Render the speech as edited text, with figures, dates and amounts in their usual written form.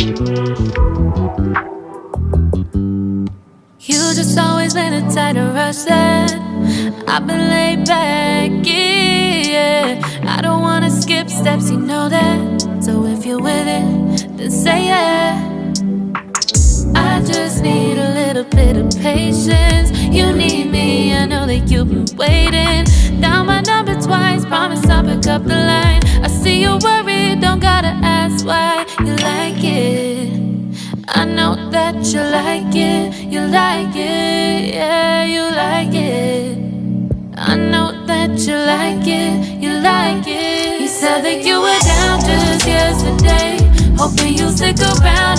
You just always been a type to rush that. I've been laid back, yeah. I don't wanna skip steps, you know that. So if you're with it, then say yeah. I just need a little bit of patience. You need me, I know that you've been waiting. Down my number twice, promise I'll pick up the line. I see you worried, don't gotta ask why. You like it, I know that you like it. You like it, yeah, you like it. I know that you like it, you like it. You said that you were down just yesterday, hoping you'll stick around